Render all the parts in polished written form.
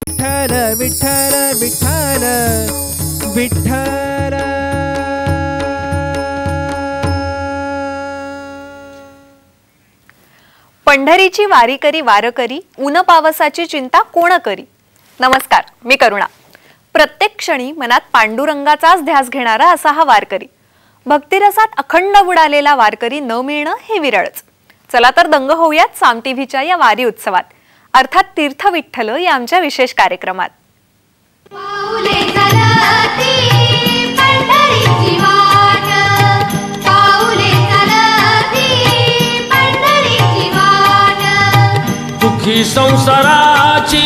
विठ्ठल विठ्ठल विठ्ठल। पंढरीची वारी करी वार करी, ऊन पावसाची चिंता कोण करी। नमस्कार, मी करुणा। प्रत्येक क्षणी मनात पांडुरंगाचाच ध्यास घेणारा असा हा वारकरी, भक्तिरसात अखंड बुडालेला वारकरी न मिळणं हे विरळच। चला तर दंग होऊयात साम टीव्हीच्या या वारी उत्सवात, अर्थात तीर्थ विठ्ठल या आमच्या विशेष कार्यक्रमात। दुखी संसाराची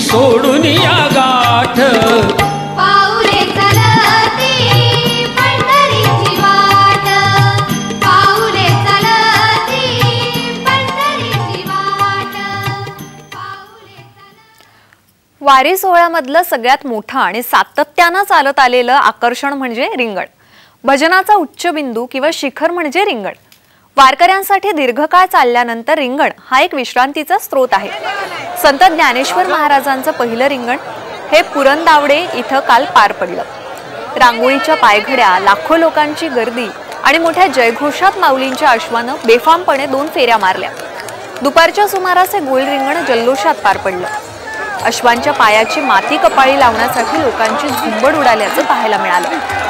सोडून या गाठ, पाऊले चलती पंढरीची वाट, पाऊले चलती पंढरीची वाट, पाऊले वारी सोहळ्यामधलं सगळ्यात मोठं आणि सातत्यानं चालत आलेलं आकर्षण म्हणजे रिंगण। भजनाचा उच्च बिंदू किंवा शिखर म्हणजे रिंगण। वारकऱ्यांसाठी दीर्घकाळ चालल्यानंतर रिंगण हा एक विश्रांतीचा स्रोत आहे। संत ज्ञानेश्वर महाराजांचं पहिलं रिंगण हे पुरंदावडे इथं काल पार पडलं। रांगोळीच्या पायघड्या, लाखो लोकांची गर्दी आणि मोठ्या जयघोषात माऊलींच्या अश्वानं बेफामपणे 2 फेऱ्या मारल्या। दुपारच्या सुमारास हे गोल रिंगण जल्लोषात पार पडलं। अश्वांच्या पायाची माती कपाळी लावण्यासाठी लोकांची झुंबड उडाल्याचं पाहायला मिळालं।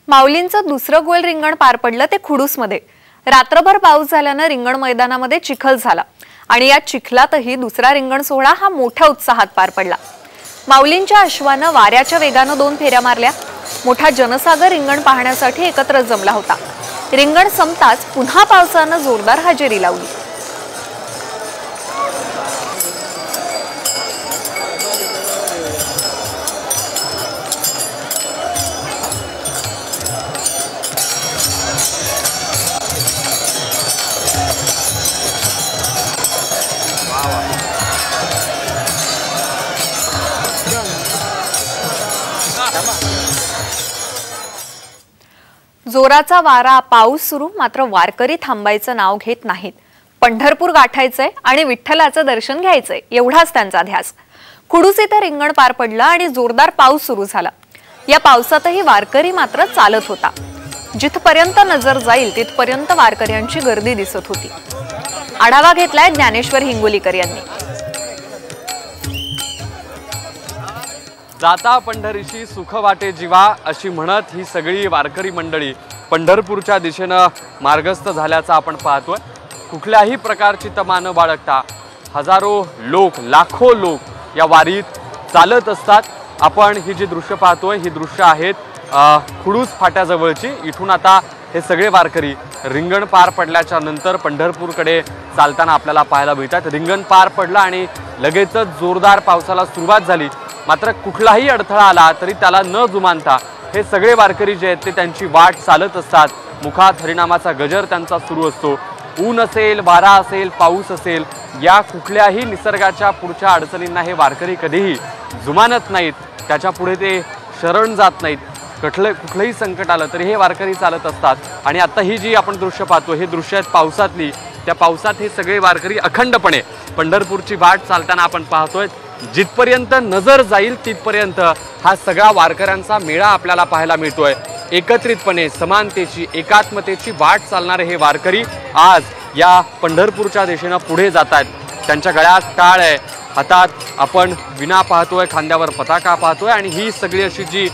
माऊलींचं दुसरं गोल रिंगण पार पडलं ते खुडूसमध्ये। रात्रभर पाऊस झाल्यानं रिंगण मैदानामध्ये चिखल झाला आणि या चिखलातही दुसरा रिंगण सोहळा हा मोठ्या उत्साहात पार पडला। माऊलींच्या अश्वानं वाऱ्याच्या वेगानं 2 फेऱ्या मारल्या। मोठा जनसागर रिंगण पाहण्यासाठी एकत्र जमला होता। रिंगण संपताच पुन्हा पावसानं जोरदार हजेरी लावली। जोराचा वारा, पाऊस सुरू, मात्र वारकरी थांबायचं नाव घेत नाहीत। पंढरपूर गाठायचंय आणि विठ्ठलाचं दर्शन घ्यायचंय एवढाच त्यांचा ध्यास। खुडूस इथं रिंगण पार पडलं आणि जोरदार पाऊस सुरू झाला। या पावसातही वारकरी मात्र चालत होता। जिथपर्यंत नजर जाईल तिथपर्यंत वारकऱ्यांची गर्दी दिसत होती। आढावा घेतलाय ज्ञानेश्वर हिंगोलीकर यांनी। जाता पंढरीशी सुख वाटे जीवा अशी म्हणत ही सगळी वारकरी मंडळी पंढरपूरच्या दिशेनं मार्गस्थ झाल्याचं आपण पाहतोय। कुठल्याही प्रकारची तमा न बाळगता हजारो लोक, लाखो लोक या वारीत चालत असतात। आपण ही जी दृश्य पाहतोय ही दृश्य आहेत खुडूस फाट्याजवळची। इथून आता हे सगळे वारकरी रिंगण पार पडल्याच्या नंतर पंढरपूरकडे चालताना आपल्याला पाहायला मिळतात। रिंगण पार पडलं आणि लगेचच जोरदार पावसाला सुरुवात झाली, मात्र कुठलाही अडथळा आला तरी त्याला न जुमानता हे सगळे वारकरी जे आहेत ते त्यांची वाट चालत असतात। मुखात हरिनामाचा गजर त्यांचा सुरू असतो। ऊन असेल, वारा असेल, पाऊस असेल, या कुठल्याही निसर्गाच्या पुढच्या अडचणींना हे वारकरी कधीही जुमानत नाहीत, त्याच्या पुढे ते शरण जात नाहीत। कुठलंही संकट आलं तरी हे वारकरी चालत असतात। आणि आता ही जी आपण दृश्य पाहतो हे दृश्य आहेत पावसातली। त्या पावसात हे सगळे वारकरी अखंडपणे पंढरपूरची वाट चालताना आपण पाहतोय। जिथपर्यंत नजर जाईल तिथपर्यंत हा सगळा वारकऱ्यांचा मेळा आपल्याला पाहायला मिळतोय। एकत्रितपणे समानतेची, एकात्मतेची वाट चालणारे हे वारकरी आज या पंढरपूरच्या दिशेनं पुढे जात आहेत। त्यांच्या गळ्यात टाळ आहे, हातात आपण विणा पाहतोय, खांद्यावर पताका पाहतोय आणि ही सगळी अशी जी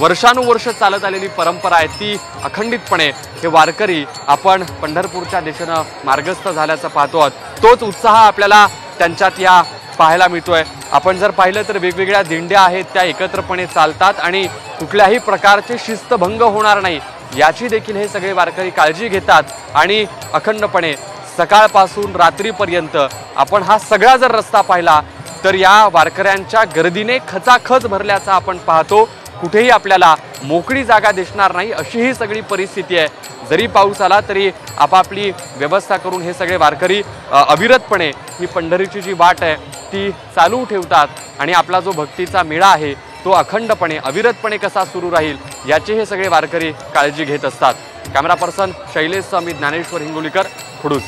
वर्षानुवर्ष चालत आलेली परंपरा आहे ती अखंडितपणे हे वारकरी आपण पंढरपूरच्या दिशेनं मार्गस्थ झाल्याचं पाहतो आहोत। तोच उत्साह आपल्याला त्यांच्यात या पाहायला मिळतोय। आपण जर पाहिलं तर वेगवेगळ्या दिंड्या आहेत त्या एकत्रपणे चालतात आणि कुठल्याही प्रकारचे शिस्तभंग होणार नाही याची देखील हे सगळे वारकरी काळजी घेतात आणि अखंडपणे सकाळपासून रात्रीपर्यंत आपण हा सगळा जर रस्ता पाहिला तर या वारकऱ्यांच्या गर्दीने खचाखच भरल्याचा आपण पाहतो। कुठेही आपल्याला मोकळी जागा दिसणार नाही अशी ही सगळी परिस्थिती आहे। जरी पाऊस आला तरी आपापली व्यवस्था करून हे सगळे वारकरी अविरतपणे ही पंढरीची जी वाट आहे ती चालू ठेवतात आणि आपला जो भक्तीचा मेळा आहे तो अखंडपणे अविरतपणे कसा सुरू राहील याचे हे सगळे वारकरी काळजी घेत असतात। Camera person Shailesh Samit, Dnyaneshwar Hingolikar, Khudus.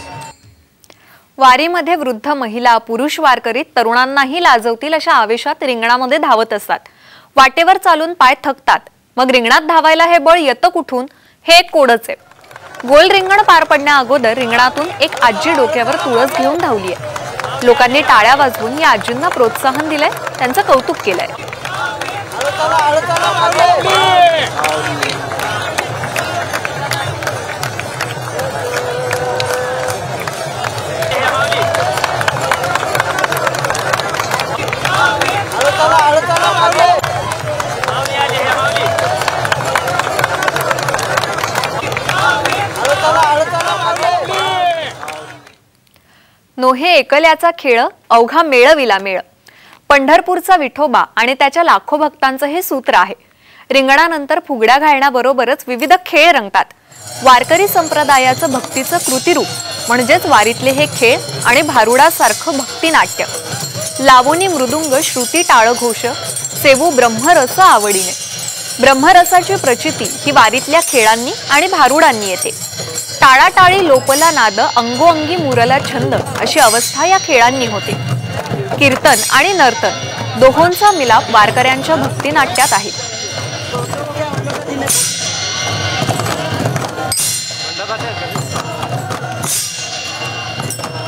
वारीमध्ये वृद्ध महिला, पुरुष वारकरी तरुणांनाही लाजवतील अशा आवेशात रिंगणामध्ये धावत असतात। वाटेवर चालून पाय थकतात, मग रिंगणात धावायला हे बळ येतं कुठून हे एक कोडच आहे। गोल रिंगण पार पडण्या अगोदर रिंगणातून एक आजी डोक्यावर तुळस घेऊन धावली आहे। लोकांनी टाळ्या वाजवून या आजींना प्रोत्साहन दिलंय, त्यांचं कौतुक केलंय। नोहे एकल्याचा खेळ अवघा मेळविला मेळ। पंढरपूरचा विठोबा आणि त्याच्या लाखो भक्तांचं हे सूत्र आहे। रिंगणानंतर फुगड्या घालण्याबरोबरच विविध खेळ रंगतात। वारकरी संप्रदायाचं भक्तीचं कृतिरूप म्हणजेच वारीतले हे खेळ आणि भारुडासारखं भक्तिनाट्य। लावणी मृदुंग, श्रुती टाळघोष, सेवू ब्रह्मरस आवडीने। ब्रह्मरसाची प्रचिती ही वारीतल्या खेळांनी आणि भारुडांनी येते। टाळाटाळी लोपला नाद, अंगोअंगी मुरला छंद अशी अवस्था या खेळांनी होते। कीर्तन आणि नर्तन दोहोंचा मिलाप वारकऱ्यांच्या भक्तिनाट्यात आहे।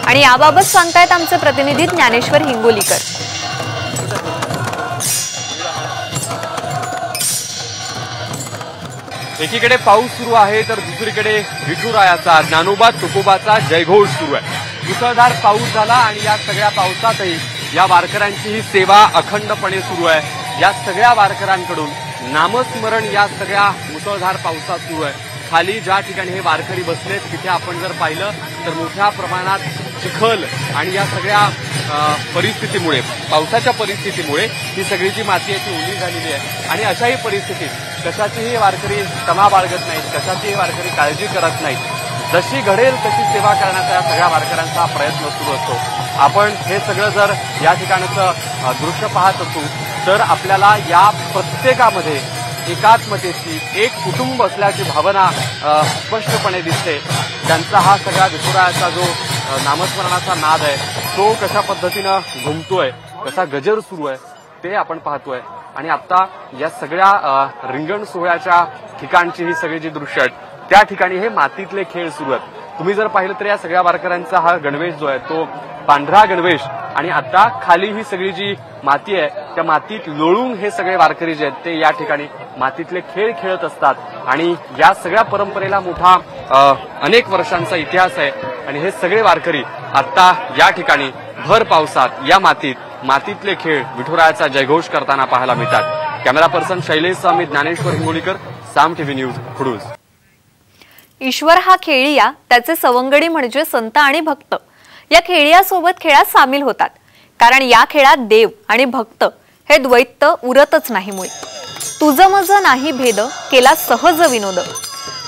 आणि याबाबत सांगतायत आमचे प्रतिनिधी ज्ञानेश्वर हिंगोलीकर। एकीकडे पाऊस सुरू आहे तर दुसरीकडे विठुरायाचा, ज्ञानोबा तुकोबाचा जयघोष सुरू आहे। मुसळधार पाऊस झाला आणि या सगळ्या पावसातही या वारकऱ्यांची ही सेवा अखंडपणे सुरू आहे। या सगळ्या वारकऱ्यांकडून नामस्मरण या सगळ्या मुसळधार पावसात सुरू आहे। खाली ज्या ठिकाणी हे वारकरी बसलेत तिथे आपण जर पाहिलं तर मोठ्या प्रमाणात चिखल आणि या सगळ्या परिस्थितीमुळे, पावसाच्या परिस्थितीमुळे ही सगळी जी माती आहे ती ओली झालेली आहे। आणि अशाही परिस्थितीत कशाचीही वारकरी तमा बाळगत नाहीत, कशाचीही वारकरी काळजी करत नाहीत। जशी घडेल तशी सेवा करण्याचा या सगळ्या वारकऱ्यांचा प्रयत्न सुरू असतो। आपण हे सगळं जर या ठिकाणचं दृश्य पाहत असू तर आपल्याला या प्रत्येकामध्ये एकात्मतेची, एक कुटुंब असल्याची भावना स्पष्टपणे दिसते। त्यांचा हा सगळा विठुरायाचा जो नामस्मरणाचा नाद आहे तो कशा पद्धतीनं घुमतोय, कसा गजर सुरू आहे ते आपण पाहतोय। आणि आता या सगळ्या रिंगण सोहळ्याच्या ठिकाणची ही सगळी जी दृश्य आहेत त्या ठिकाणी हे मातीतले खेळ सुरू आहेत। तुम्ही जर पाहिलं तर या सगळ्या वारकऱ्यांचा हा गणवेश जो आहे तो पांढरा गणवेश आणि आता खाली ही सगळी जी माती आहे त्या मातीत लोळून हे सगळे वारकरी जे आहेत ते या ठिकाणी मातीतले खेळ खेळत असतात। आणि या सगळ्या परंपरेला मोठा अनेक वर्षांचा इतिहास आहे। आणि हे सगळे वारकरी आता या ठिकाणी भर पावसात या मातीतले खेळ विठुरायाचा जयघोष करताना पाहायला मिळतात। कॅमेरा पर्सन शैलेश समीत, ज्ञानेश्वर हिंगोलीकर, साम टीव्ही न्यूज, खुडूस। ईश्वर हा खेळिया, त्याचे सवंगडी म्हणजे संत आणि भक्त या खेळियासोबत खेळात सामील होतात। कारण या खेळात देव आणि भक्त हे द्वैत उरतच नाही मुळे। तुझं मज नाही भेद, केला सहज विनोद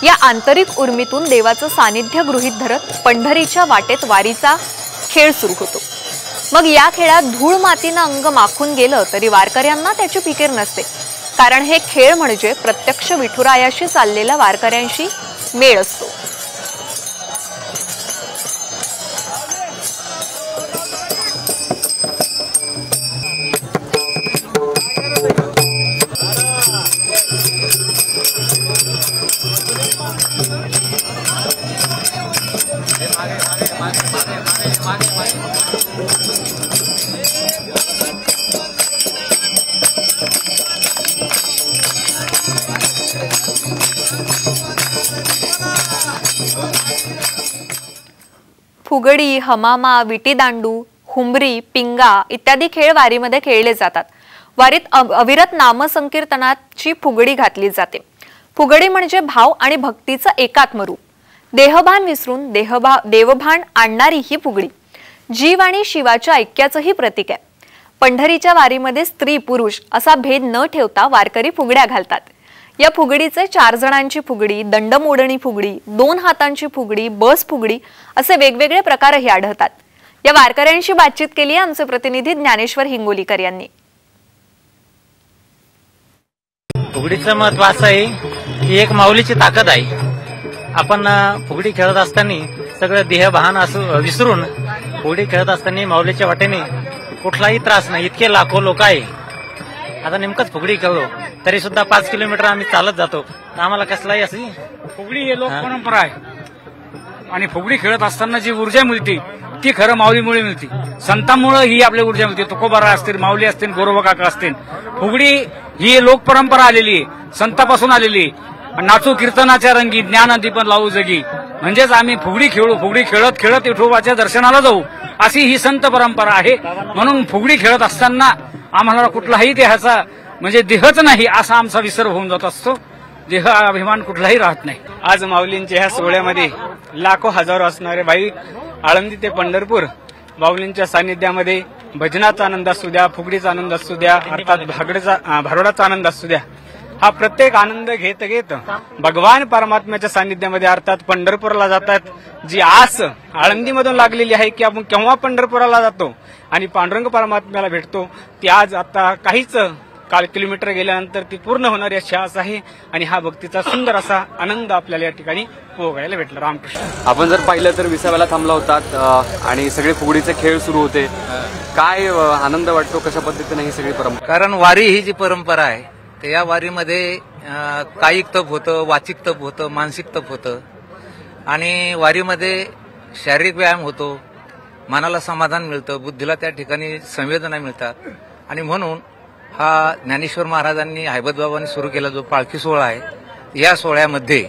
या आंतरिक उर्मीतून देवाचं सानिध्य गृहीत धरत पंढरीच्या वाटेत वारीचा खेळ सुरू होतो। मग या खेळात धूळ मातीनं अंग माखून गेलं तरी वारकऱ्यांना त्याची फिकीर नसते। कारण हे खेळ म्हणजे प्रत्यक्ष विठुरायाशी चाललेला वारकऱ्यांशी मेळ असतो। फुगडी, हमामा, विटीदांडू, हुंबरी, पिंगा इत्यादी खेळ वारीमध्ये खेळले जातात। वारीत अविरत नामसंकीर्तनाची फुगडी घातली जाते। फुगडी म्हणजे भाव आणि भक्तीचं एकात्म रूप। देहभान विसरून देवभान आणणारी ही फुगडी जीव आणि शिवाच्या ऐक्याचंही प्रतीक आहे। पंढरीच्या वारीमध्ये स्त्री पुरुष असा भेद न ठेवता वारकरी फुगड्या घालतात। या फुगडीचे 4 जणांची फुगडी, दंडमोडणी फुगडी, 2 हातांची फुगडी, बस फुगडी असे वेगवेगळे प्रकारही आढळतात। या वारकऱ्यांशी बातचीत केली आहे आमचे प्रतिनिधी ज्ञानेश्वर हिंगोलीकर यांनी। फुगडीचं महत्व असं आहे की एक माऊलीची ताकद आहे। आपण फुगडी खेळत असताना सगळं देहभान असं विसरून फुगडी खेळत असताना माऊलीच्या वाटेने कुठलाही त्रास नाही। इतके लाखो लोक आहे, आता नेमकंच फुगडी खेळलो तरी सुद्धा 5 किलोमीटर आम्ही चालत जातो, तर आम्हाला कसलाही अशी फुगडी ही लोक परंपरा आहे आणि फुगडी खेळत असताना जी ऊर्जा मिळते ती खरं माऊलीमुळे मिळते, संतांमुळे ही आपली ऊर्जा मिळते। तुकोबारा असतील, माऊली असतील, गोरोबा काका असतील, फुगडी ही लोक परंपरा आलेली आहे, संतापासून आलेली आहे। नाचू कीर्तनाच्या रंगी, ज्ञानदीपन लावू जगी, म्हणजेच आम्ही फुगडी खेळू, फुगडी खेळत खेळत विठोबाच्या दर्शनाला जाऊ, अशी ही संत परंपरा आहे। म्हणून फुगडी खेळत असताना आम्हाला कुठलाही देहाचा म्हणजे देहच नाही असा आमचा विसर होऊन जात असतो, देह अभिमान कुठलाही राहत नाही। आज माऊलींच्या ह्या सोहळ्यामध्ये लाखो हजारो असणारे भाविक आळंदी ते पंढरपूर माऊलींच्या सानिध्यामध्ये भजनाचा आनंद असू द्या, फुगडीचा आनंद असू द्या, अर्थात भारुडाचा आनंद असू द्या, हा प्रत्येक आनंद घेत घेत भगवान परमात्म्याच्या सानिध्यामध्ये अर्थात पंढरपूरला जातात। जी आस आळंदीमधून लागलेली आहे की आपण केव्हा पंढरपुराला जातो आणि पांडुरंग परमात्म्याला भेटतो, ती आज आता काहीच किलोमीटर गेल्यानंतर ती पूर्ण होणारी अशी आस आहे आणि हा भक्तीचा सुंदर असा आनंद आपल्याला या ठिकाणी भोगायला भेटला। रामकृष्ण। आपण जर पाहिलं तर विसाव्याला थांबला होतात आणि सगळे फुगडीचे खेळ सुरू होते, काय आनंद वाटतो, कशा पद्धतीने ही सगळी परंपरा? कारण वारी ही जी परंपरा आहे तर या वारीमध्ये कायिक तप होतं, वाचिक तप होतं, मानसिक तप होतं आणि वारीमध्ये शारीरिक व्यायाम होतो, मनाला समाधान मिळतं, बुद्धीला त्या ठिकाणी संवेदना मिळतात आणि म्हणून हा ज्ञानेश्वर महाराजांनी हैबतबाबांनी सुरू केला जो पालखी सोहळा आहे, या सोहळ्यामध्ये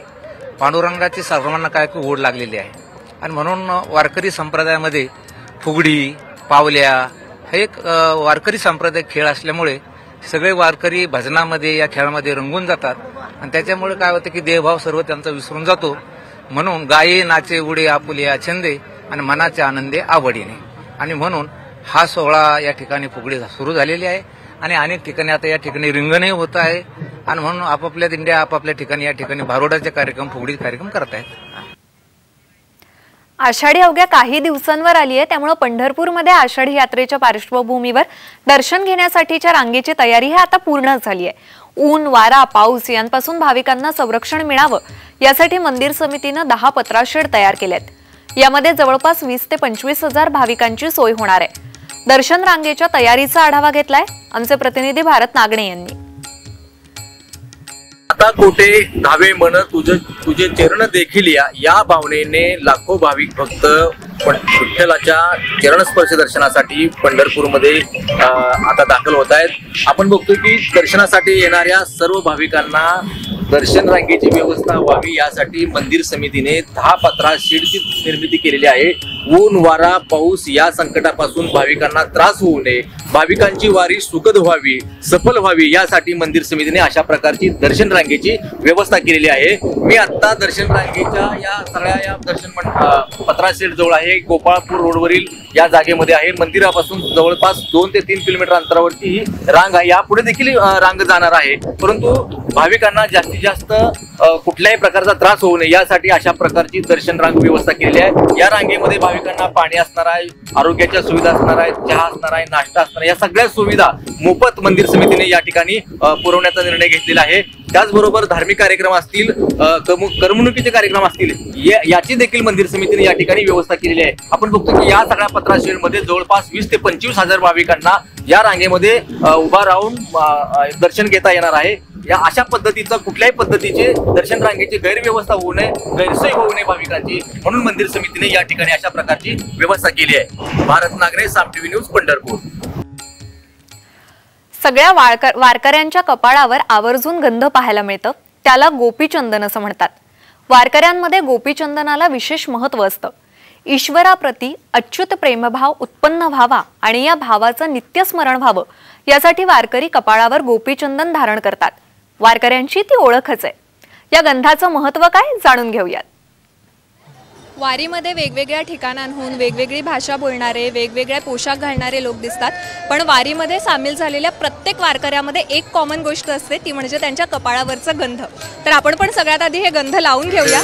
पांडुरंगाची सर्वांना काय खूप ओढ लागलेली आहे आणि म्हणून वारकरी संप्रदायामध्ये फुगडी, पावल्या हे एक वारकरी सांप्रदायिक खेळ असल्यामुळे सगळे वारकरी भजनामध्ये या खेळामध्ये रंगून जातात आणि त्याच्यामुळे काय होतं की देहभाव सर्व त्यांचा विसरून जातो। म्हणून गाये नाचे उडे आपुले छंदे आणि मनाचे आनंदे आवडीने, आणि म्हणून हा सोहळा या ठिकाणी फुगडी सुरू झालेली आहे आणि अनेक ठिकाणी आता या ठिकाणी रिंगणही होत आहे आणि म्हणून आपापल्या दिंड्या आपापल्या ठिकाणी या ठिकाणी भारुडाचे कार्यक्रम, फुगडी कार्यक्रम करत आहेत। आषाढी अवघ्या काही दिवसांवर आली आहे, त्यामुळे पंढरपूरमध्ये आषाढी यात्रेच्या पार्श्वभूमीवर दर्शन घेण्यासाठीच्या रांगेची तयारी ही आता पूर्ण झाली आहे। ऊन, वारा, पाऊस यांपासून भाविकांना संरक्षण मिळावं यासाठी मंदिर समितीनं 10 पत्राशेड तयार केलेत। यामध्ये जवळपास 20 ते 25 हजार भाविकांची सोय होणार आहे। दर्शन रांगेच्या तयारीचा आढावा घेतलाय आमचे प्रतिनिधी भारत नागणे यांनी। आता कोठे धावे मन तुझे चरण देखील या भावनेने लाखो भाविक भक्त विठ्ठलाच्या चरणस्पर्श दर्शनासाठी पंढरपूरमध्ये आता दाखल होत आहेत। आपण बघतो की दर्शनासाठी येणाऱ्या सर्व भाविकांना दर्शन रांगेची व्यवस्था व्हावी यासाठी मंदिर समितीने 10 पत्राशेडची निर्मिती केलेली आहे। ऊन, वारा, पाऊस या संकटापासून भाविकांना त्रास होऊ नये, भाविकांची वारी सुखद व्हावी, सफल व्हावी यासाठी मंदिर समितीने अशा प्रकारची दर्शन रांगेची व्यवस्था केलेली आहे। मी आता दर्शन रांगेच्या या सगळ्या दर्शन पत्राशेड जवळ आहे, गोपाळपूर रोडवरील या जागेमध्ये आहे। मंदिरापासून जवळपास 2 ते 3 किलोमीटर अंतरावरती ही रांग आहे, यापुढे देखील रांग जाणार आहे, परंतु भाविकांना जास्तीत जास्त कुठल्याही प्रकारचा त्रास होऊ नये यासाठी अशा प्रकारची दर्शन रांग व्यवस्था केलेली आहे। या रांगेमध्ये भाविकांना पाणी असणार आहे, आरोग्याच्या सुविधा असणार आहेत, चहा असणार आहे, नाश्ता असणार आहे, या सगळ्या सुविधा मोफत मंदिर समितीने या ठिकाणी पुरवण्याचा निर्णय घेतलेला आहे। त्याचबरोबर धार्मिक कार्यक्रम असतील, करमणुकीचे कार्यक्रम असतील, याची देखील मंदिर समितीने या ठिकाणी व्यवस्था केलेली आहे। आपण बघतो की या सगळ्या पत्राशेडमध्ये जवळपास 20 ते 25 हजार भाविकांना या रांगेमध्ये उभा राहून दर्शन घेता येणार आहे। या अशा पद्धतीचं कुठल्याही पद्धतीचे दर्शन रांगेची गैरव्यवस्था होऊ नये, गैरसोय होऊ नये भाविकांची, म्हणून मंदिर समितीने या ठिकाणी अशा प्रकारची व्यवस्था केली आहे। भारत नागरे, साम टीव्ही न्यूज, पंढरपूर। सगळ्या वारकऱ्यांच्या कपाळावर आवर्जून गंध पाहायला मिळतं, त्याला गोपीचंदन असं म्हणतात। वारकऱ्यांमध्ये गोपीचंदनाला विशेष महत्त्व असतं। ईश्वराप्रती अच्युत प्रेमभाव उत्पन्न व्हावा आणि या भावाचं नित्यस्मरण व्हावं यासाठी वारकरी कपाळावर गोपीचंदन धारण करतात। वारकऱ्यांची ती ओळखच आहे। या गंधाचं महत्त्व काय जाणून घेऊयात। वारीमध्ये वेगवेगळ्या ठिकाणांहून वेगवेगळी भाषा बोलणारे, वेगवेगळे पोशाख घालणारे लोक दिसतात, पण वारीमध्ये सामील झालेल्या प्रत्येक वारकऱ्यामध्ये एक कॉमन गोष्ट असते, ती म्हणजे त्यांच्या कपाळावरचं गंध. तर आपण पण सगळ्यात आधी हे गंध लावून घेऊया.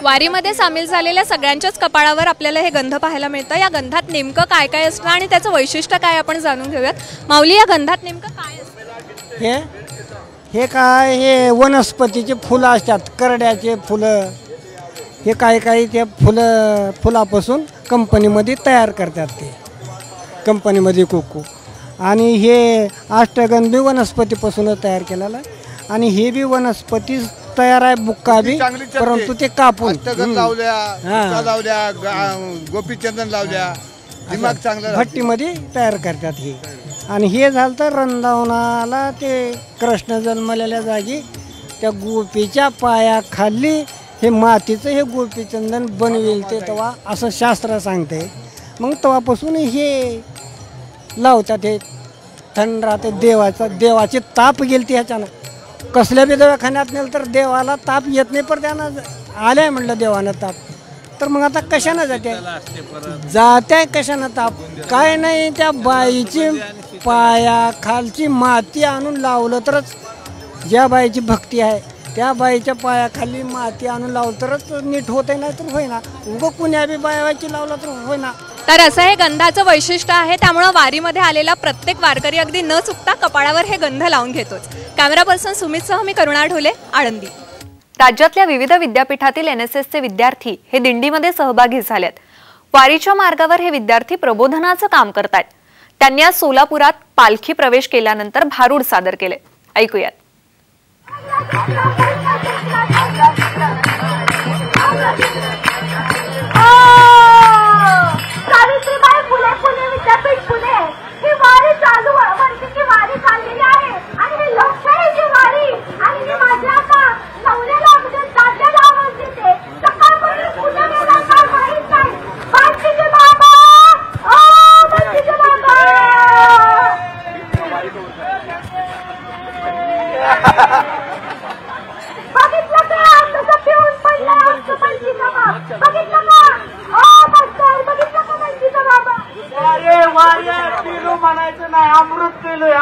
वारीमध्ये सामील झालेल्या सगळ्यांच्याच कपाळावर आपल्याला हे गंध पाहायला मिळतं. या गंधात नेमकं काय काय असतं आणि त्याचं वैशिष्ट्य काय आपण जाणून घेऊयात. माऊली, या गंधात नेमकं काय असतं? हे काय, हे वनस्पतीचे फुलं असतात, करड्याचे फुलं. हे काही ते फुलापासून कंपनीमध्ये तयार करतात, ते कंपनीमध्ये कुकू. आणि हे अष्टगंध बी वनस्पतीपासूनच तयार केलेलं आहे. आणि हे बी वनस्पती तयार आहे, बुक्का बी, परंतु ते कापून लावल्या, गोपीचंदन लावल्या, दिमाग चांगला भट्टीमध्ये तयार करतात हे. आणि हे झालं तर वृंदावनाला ते कृष्ण जन्मलेल्या जागी त्या गोपीच्या पायाखाली हे मातीचं हे गोपीचंदन बनवेल ते तेव्हा, असं शास्त्र सांगते. मग तेव्हापासून हे लावतात. हे थंड राहते, देवाची ताप गेलती ह्याच्यानं. कसल्या बी दवाखान्यात नेलं तर देवाला ताप येत नाही, पण त्यानं आल्या म्हणलं देवानं ताप. तर मग आता कशानं जाते कशानं ताप? काय नाही, त्या बाईची पायाखालची माती आणून लावलं तरच, ज्या बाईची भक्ती आहे त्या बाईच्या पायाखाली माती आणून लावलं तरच नीट होते, नाही तर होईना. उगं कुण्या बी बायाची लावलं तर होईना. तर असं हे गंधाचं वैशिष्ट्य आहे. त्यामुळं वारीमध्ये आलेला प्रत्येक वारकरी अगदी न चुकता कपाळावर हे गंध लावून घेतोच. कॅमेरा पर्सन सुमितसह मी करुणा ढोले, आळंदी. राज्यातल्या विविध विद्यापीठातील NSSचे विद्यार्थी हे दिंडीमध्ये सहभागी झालेत. वारीच्या मार्गावर हे विद्यार्थी प्रबोधनाचं काम करतात. त्यांनी आज सोलापुरात पालखी प्रवेश केल्यानंतर भारूड सादर केले. ऐकूयात. सावित्रीबाई फुले पुणे विद्यापीठ पुणे ही वारी चालू वर्षीची वारी चाललेली आहे. आणि ही लोकशाहीची वारी, आणि ही माझ्या आता नवऱ्याला म्हणजे दाद्याला आवाज देते. सकाळपासून पूजा केला काय माहीत नाही. बांशीचे बाबा, बांशीचे बाबा, बघितलं का कसं पिऊन पडलं आमचं बांशीचा बाबा? बघितलं का? बघितलं का बांशीचा बाबा? पिलो म्हणायचं नाही, अमृत पिलोय.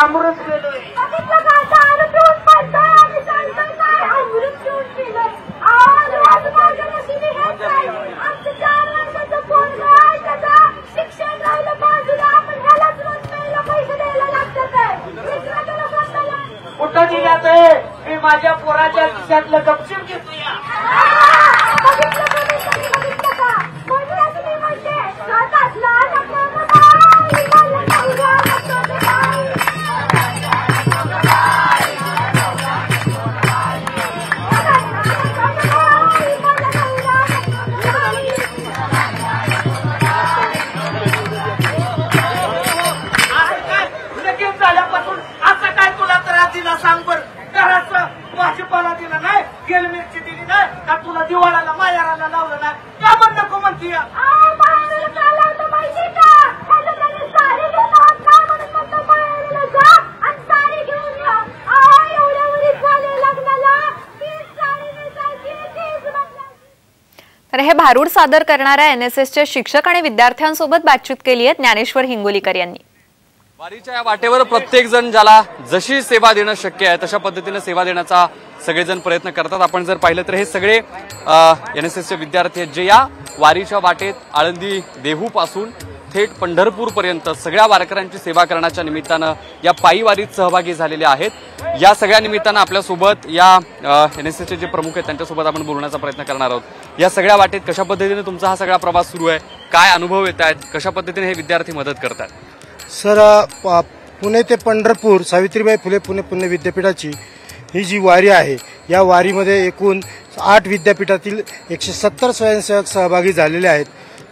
बघितलं का? दारू पिऊन पडतोय आणि सांगतोय काय अमृत पिऊन पिलोय. आज माझ्या नशिबी हेच आहे. आमचं 4 वर्षाचं पोरगं आहे, त्याचं शिक्षण राहिलं बाजूला, आपण ह्यालाच रोज प्यायला पैसे द्यायला लागतात. कुठं दिल्यात? मी माझ्या पोराच्या खिशातलं गपचूप घेतोया. झाल्यापासून असं काय तुला त्रास दिला सांग बर? घराचं भाजीपाला दिला नाही, गेल मिरची दिली नाही का, तुला दिवाळाला मायाराला लावलं नाही का? पण नको म्हणती तर हे भारूड सादर करणाऱ्या NSSचे शिक्षक आणि विद्यार्थ्यांसोबत बातचीत केली आहे ज्ञानेश्वर हिंगोलीकर यांनी. वारीच्या या वाटेवर प्रत्येक जण ज्याला जशी सेवा देणं शक्य आहे तशा पद्धतीने सेवा देण्याचा सगळेजण प्रयत्न करतात. आपण जर पाहिलं तर हे सगळे NSSचे विद्यार्थी आहेत जे या वारीच्या वाटेत आळंदी देहू पासून थेट पंढरपूर पर्यंत सगळ्या वारकऱ्यांची सेवा करण्याच्या निमित्तानं या पायी वारीत सहभागी झालेले आहेत. या सगळ्या निमित्तानं आपल्यासोबत या NSSचे जे प्रमुख आहेत त्यांच्यासोबत आपण बोलण्याचा प्रयत्न करणार आहोत. या सगळ्या वाटेत कशा पद्धतीने तुमचा हा सगळा प्रवास सुरू आहे, काय अनुभव येत आहेत, कशा पद्धतीने हे विद्यार्थी मदत करतात? सर, पुणे ते पंढरपूर सावित्रीबाई फुले पुणे विद्यापीठाची ही जी वारी आहे, या वारीमध्ये एकूण 8 विद्यापीठातील 170 स्वयंसेवक सहभागी झालेले आहेत.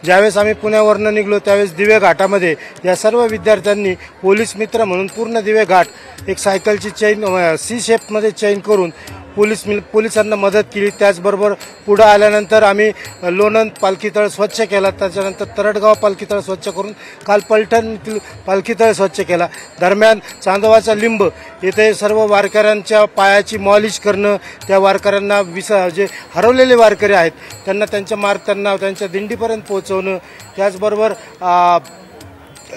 ज्यावेळेस आम्ही पुण्यावरनं निघलो त्यावेळेस दिवे घाटामध्ये या सर्व विद्यार्थ्यांनी पोलीस मित्र म्हणून पूर्ण दिवे घाट एक सायकलची चेन C शेपमध्ये चेन करून पोलिसांना मदत केली. त्याचबरोबर पुढं आल्यानंतर आम्ही लोणंद पालखीतळ स्वच्छ केला. त्याच्यानंतर तरडगाव पालखीतळ स्वच्छ करून काल पलटण पालखीतळ स्वच्छ केला. दरम्यान चांदोबाचा लिंब येथे सर्व वारकऱ्यांच्या पायाची मॉलिश करणं, त्या वारकऱ्यांना जे हरवलेले वारकरी आहेत त्यांना त्यांच्या दिंडीपर्यंत पोहोचवणं, त्याचबरोबर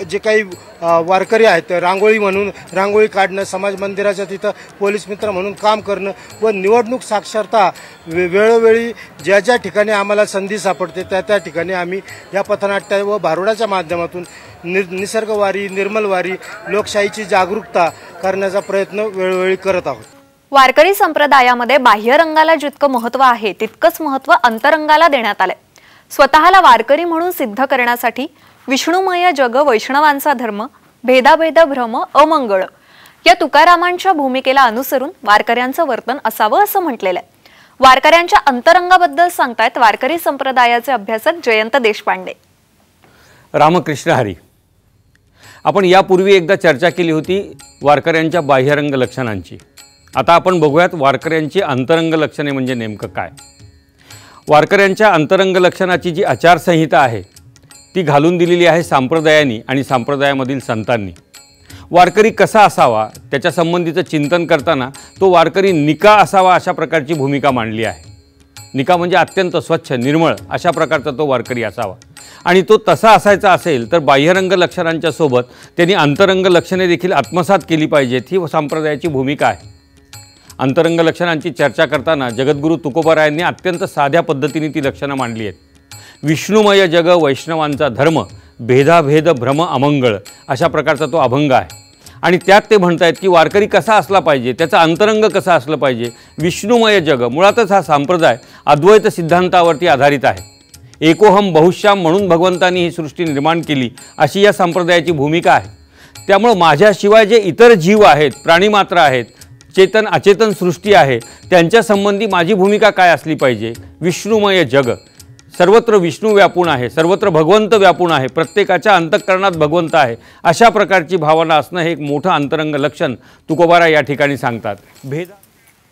जे काही वारकरी आहेत रांगोळी म्हणून रांगोळी काढणं, समाज मंदिराच्या तिथं पोलीस मित्र म्हणून काम करणं व निवडणूक साक्षरता वेळोवेळी ज्या ठिकाणी आम्हाला संधी सापडते त्या ठिकाणी आम्ही या पथनाट्य व भारुडाच्या माध्यमातून निसर्गवारी, निर्मलवारी, लोकशाहीची जागरूकता करण्याचा प्रयत्न वेळोवेळी करत आहोत. वारकरी संप्रदायामध्ये बाह्य रंगाला जितकं महत्त्व आहे तितकंच महत्त्व अंतरंगाला देण्यात आलंय. स्वतःला वारकरी म्हणून सिद्ध करण्यासाठी विष्णुमय जग वैष्णवांचा धर्म, भेदाभेद भ्रम अमंगळ या तुकारामांच्या भूमिकेला अनुसरून वारकऱ्यांचं वर्तन असावं असं म्हटलेलं आहे. वारकऱ्यांच्या अंतरंगाबद्दल सांगतायत वारकरी संप्रदायाचे अभ्यासक जयंत देशपांडे. रामकृष्ण हरी. आपण यापूर्वी एकदा चर्चा केली होती वारकऱ्यांच्या बाह्यरंग लक्षणांची. आता आपण बघूयात वारकऱ्यांची अंतरंग लक्षणे म्हणजे नेमकं काय. वारकऱ्यांच्या अंतरंग लक्षणाची जी आचारसंहिता आहे ती घालून दिलेली आहे संप्रदायांनी आणि संप्रदायामधील संतांनी. वारकरी कसा असावा त्याच्या संबंधीचं चिंतन करताना तो वारकरी निका असावा अशा प्रकारची भूमिका मांडली आहे. निका म्हणजे अत्यंत स्वच्छ, निर्मळ अशा प्रकारचा तो वारकरी असावा. आणि तो तसा असायचा असेल तर बाह्यरंग लक्षणांच्या सोबत त्यांनी अंतरंग लक्षणे देखील आत्मसात केली पाहिजेत ही संप्रदायाची भूमिका आहे. अंतरंग लक्षणांची चर्चा करताना जगद्गुरू तुकोबारायांनी अत्यंत साध्या पद्धतीने ती लक्षणं मांडली आहेत. विष्णुमय जग वैष्णवांचा धर्म, भेदाभेद भ्रम अमंगळ अशा प्रकारचा तो अभंग आहे. आणि त्यात ते म्हणतायत की वारकरी कसा असला पाहिजे, त्याचा अंतरंग कसा असलं पाहिजे. विष्णुमय जग, मुळातच हा संप्रदाय अद्वैत सिद्धांतावरती आधारित आहे. एकोहम बहुश्याम म्हणून भगवंतांनी ही सृष्टी निर्माण केली अशी या संप्रदायाची भूमिका आहे. त्यामुळं माझ्याशिवाय जे इतर जीव आहेत, प्राणीमात्र आहेत, चेतन अचेतन सृष्टी आहे त्यांच्या संबंधी माझी भूमिका काय असली पाहिजे. विष्णुमय जग, सर्वत्र विष्णू व्यापून आहे, सर्वत्र भगवंत व्यापून आहे, प्रत्येकाच्या अंतःकरणात भगवंत आहे अशा प्रकारची भावना असणं हे एक मोठं अंतरंग लक्षण तुकोबाराय या ठिकाणी सांगतात. भेद